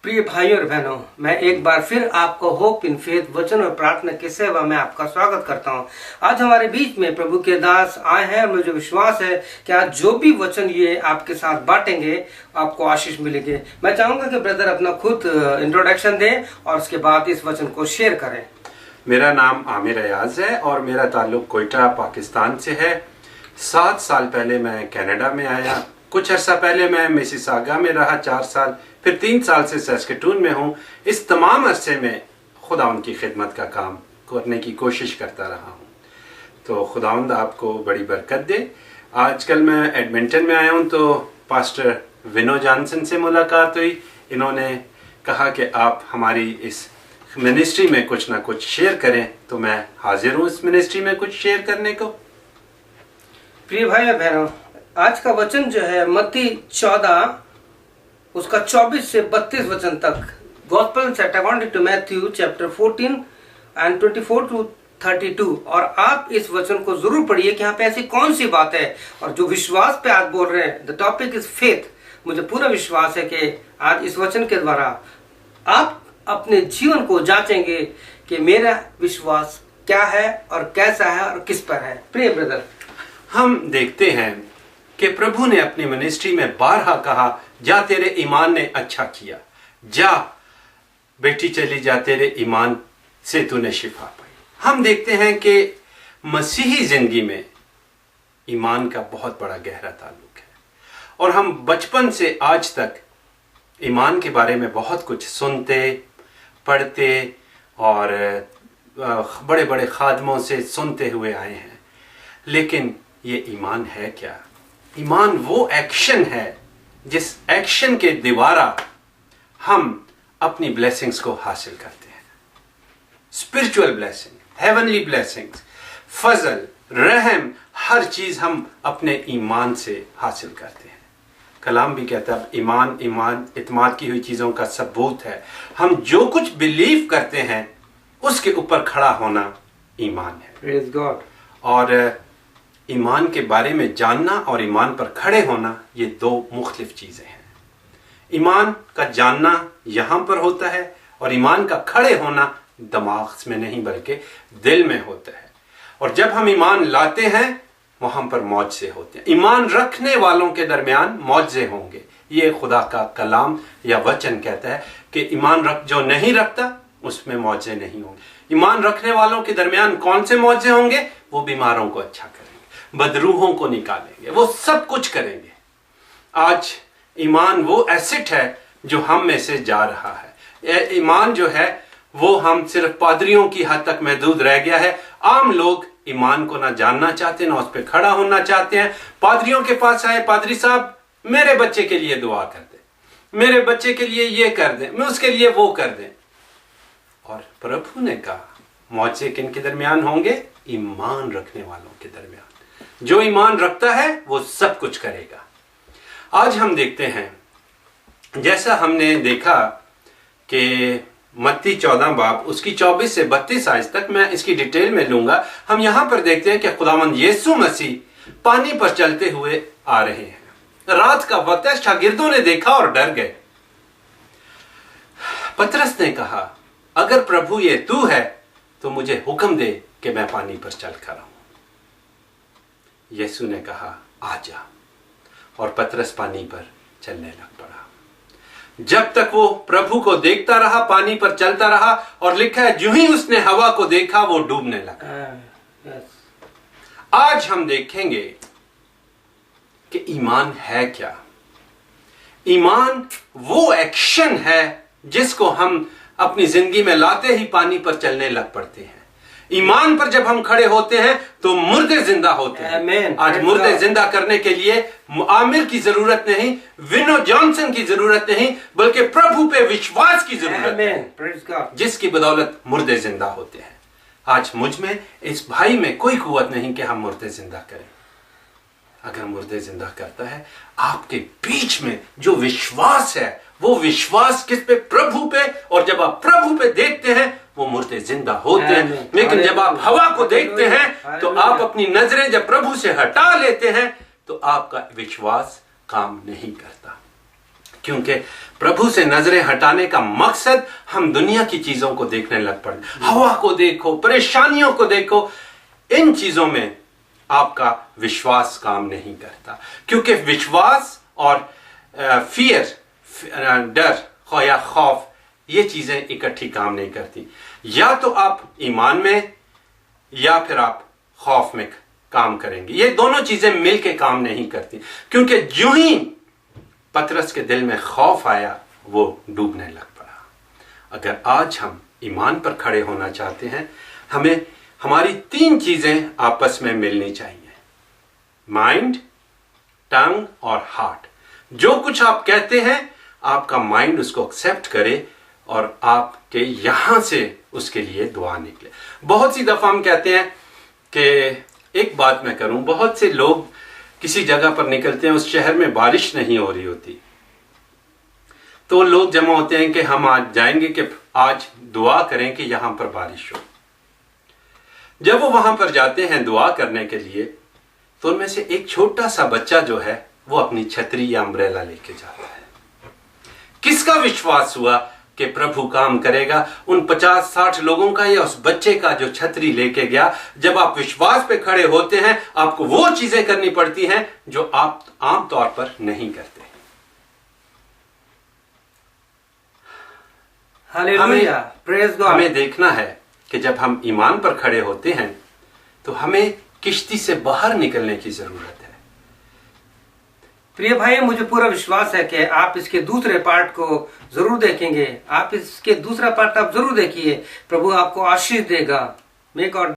प्रिय भाइयों और बहनों, मैं एक बार फिर आपको होप इन फेथ वचन और प्रार्थना की सेवा में आपका स्वागत करता हूं। आज हमारे बीच में प्रभु के दास आए हैं और मुझे विश्वास है कि आज जो भी वचन ये आपके साथ बांटेंगे आपको आशीष मिलेगी। मैं चाहूंगा कि ब्रदर अपना खुद इंट्रोडक्शन दें और उसके बाद इस वचन को शेयर करें। मेरा नाम आमिर अयाज है और मेरा ताल्लुक कोयटा पाकिस्तान से है। 7 साल पहले मैं कनाडा में आया। कुछ अर्सा पहले मैं मिसिसागा में रहा 4 साल, फिर 3 साल से सैस्केटून में हूँ। इस तमाम अरसे में खुदावंद की खिदमत का काम करने की कोशिश करता रहा हूँ। तो खुदावंद आपको बड़ी बरकत दे। आजकल मैं एडमिंटन में आया हूँ तो पास्टर विनो जॉनसन से मुलाकात हुई। इन्होंने कहा कि आप हमारी इस मिनिस्ट्री में कुछ ना कुछ शेयर करें, तो मैं हाजिर हूँ इस मिनिस्ट्री में कुछ शेयर करने को। प्रिय भाई और बहनों, आज का वचन जो है मत्ती 14 उसका 24 से 32 वचन तक, gospel set according to Matthew chapter 14 and 24 to 32। और आप इस वचन को जरूर पढ़िए कि यहाँ पे ऐसी कौन सी बात है। और जो विश्वास पे आज बोल रहे हैं, द टॉपिक इज फेथ। मुझे पूरा विश्वास है कि आज इस वचन के द्वारा आप अपने जीवन को जांचेंगे कि मेरा विश्वास क्या है और कैसा है और किस पर है। प्रिय ब्रदर, हम देखते हैं कि प्रभु ने अपनी मिनिस्ट्री में बारहा कहा, जा तेरे ईमान ने अच्छा किया, जा बेटी चली जा, तेरे ईमान से तूने शिफा पाई। हम देखते हैं कि मसीही जिंदगी में ईमान का बहुत बड़ा गहरा ताल्लुक है और हम बचपन से आज तक ईमान के बारे में बहुत कुछ सुनते पढ़ते और बड़े बड़े खादमों से सुनते हुए आए हैं। लेकिन ये ईमान है क्या? ईमान वो एक्शन है जिस एक्शन के द्वारा हम अपनी ब्लेसिंग्स को हासिल करते हैं। स्पिरिचुअल ब्लेसिंग, हेवनली ब्लेसिंग्स, फजल, रहम, हर चीज हम अपने ईमान से हासिल करते हैं। कलाम भी कहता है ईमान इत्माद की हुई चीजों का सबूत है। हम जो कुछ बिलीव करते हैं उसके ऊपर खड़ा होना ईमान है। Praise God. और ईमान के बारे में जानना और ईमान पर खड़े होना, ये 2 मुख्तलिफ चीजें हैं। ईमान का जानना यहां पर होता है और ईमान का खड़े होना दिमाग में नहीं बल्कि दिल में होता है। और जब हम ईमान लाते हैं वहां पर मौजज़े होते हैं। ईमान रखने वालों के दरमियान मौजज़े होंगे। ये खुदा का कलाम या वचन कहता है कि ईमान जो नहीं रखता उसमें मौजज़े नहीं होंगे। ईमान रखने वालों के दरमियान कौन से मौजज़े होंगे? वो बीमारों को अच्छा करेंगे, बदरूहों को निकालेंगे, वो सब कुछ करेंगे। आज ईमान वो एसेट है जो हम में से जा रहा है। ईमान जो है वो हम सिर्फ पादरियों की हद तक महदूद रह गया है। आम लोग ईमान को ना जानना चाहते, ना उस पर खड़ा होना चाहते हैं। पादरियों के पास आए, पादरी साहब मेरे बच्चे के लिए दुआ कर दे, मेरे बच्चे के लिए ये कर दे, मैं उसके लिए वो कर दे। और प्रभु ने कहा मौजज़े किन के दरमियान होंगे? ईमान रखने वालों के दरमियान। जो ईमान रखता है वो सब कुछ करेगा। आज हम देखते हैं, जैसा हमने देखा कि मत्ती 14 बाब उसकी 24 से 32 आयत तक, मैं इसकी डिटेल में लूंगा। हम यहां पर देखते हैं कि खुदावंद यीशु मसीह पानी पर चलते हुए आ रहे हैं। रात का वक्त है, शागिर्दों ने देखा और डर गए। पतरस ने कहा, अगर प्रभु ये तू है तो मुझे हुक्म दे कि मैं पानी पर चल कर आऊं। यीशु ने कहा, आ जा। और पतरस पानी पर चलने लग पड़ा। जब तक वो प्रभु को देखता रहा, पानी पर चलता रहा, और लिखा है जो ही उसने हवा को देखा वो डूबने लगा। आज हम देखेंगे कि ईमान है क्या। ईमान वो एक्शन है जिसको हम अपनी जिंदगी में लाते ही पानी पर चलने लग पड़ते हैं। ईमान पर जब हम खड़े होते हैं तो मुर्दे जिंदा होते हैं। आज मुर्दे जिंदा करने के लिए आमिर की जरूरत नहीं, विनो जॉनसन की जरूरत नहीं, बल्कि प्रभु पे विश्वास की जरूरत है, जिसकी बदौलत मुर्दे जिंदा होते हैं। आज मुझ में, इस भाई में कोई कुव्वत नहीं कि हम मुर्दे जिंदा करें। अगर मुर्दे जिंदा करता है आपके बीच में जो विश्वास है, वो विश्वास किस पे? प्रभु पे। और जब आप प्रभु पे देखते हैं वो मुर्दे जिंदा होते हैं। लेकिन जब आप हवा को देखते हैं तो आप अपनी नजरें जब प्रभु से हटा लेते हैं तो आपका विश्वास काम नहीं करता। क्योंकि प्रभु से नजरें हटाने का मकसद हम दुनिया की चीजों को देखने लग पड़े। हवा को देखो, परेशानियों को देखो, इन चीजों में आपका विश्वास काम नहीं करता, क्योंकि विश्वास और फियर, डर या खौफ, ये चीजें इकट्ठी काम नहीं करती। या तो आप ईमान में या फिर आप खौफ में काम करेंगे, ये दोनों चीजें मिलके काम नहीं करती। क्योंकि जो ही पतरस के दिल में खौफ आया वो डूबने लग पड़ा। अगर आज हम ईमान पर खड़े होना चाहते हैं, हमें हमारी 3 चीजें आपस में मिलनी चाहिए, माइंड, टंग और हार्ट। जो कुछ आप कहते हैं आपका माइंड उसको एक्सेप्ट करे और आपके यहां से उसके लिए दुआ निकले। बहुत सी दफा हम कहते हैं कि एक बात मैं करूं, बहुत से लोग किसी जगह पर निकलते हैं, उस शहर में बारिश नहीं हो रही होती, तो लोग जमा होते हैं कि हम आज जाएंगे कि आज दुआ करें कि यहां पर बारिश हो। जब वो वहां पर जाते हैं दुआ करने के लिए, तो उनमें से एक छोटा सा बच्चा जो है वो अपनी छतरी या अम्ब्रेला लेके जाता है। किसका विश्वास हुआ कि प्रभु काम करेगा? उन 50-60 लोगों का या उस बच्चे का जो छतरी लेके गया? जब आप विश्वास पे खड़े होते हैं, आपको वो चीजें करनी पड़ती हैं जो आप आमतौर पर नहीं करते। Hallelujah, praise God. हमें देखना है कि जब हम ईमान पर खड़े होते हैं तो हमें किश्ती से बाहर निकलने की जरूरत है। प्रिय भाई, मुझे पूरा विश्वास है कि आप इसके दूसरे पार्ट को जरूर देखेंगे। आप इसके दूसरा पार्ट आप जरूर देखिए। प्रभु आपको आशीष देगा। May God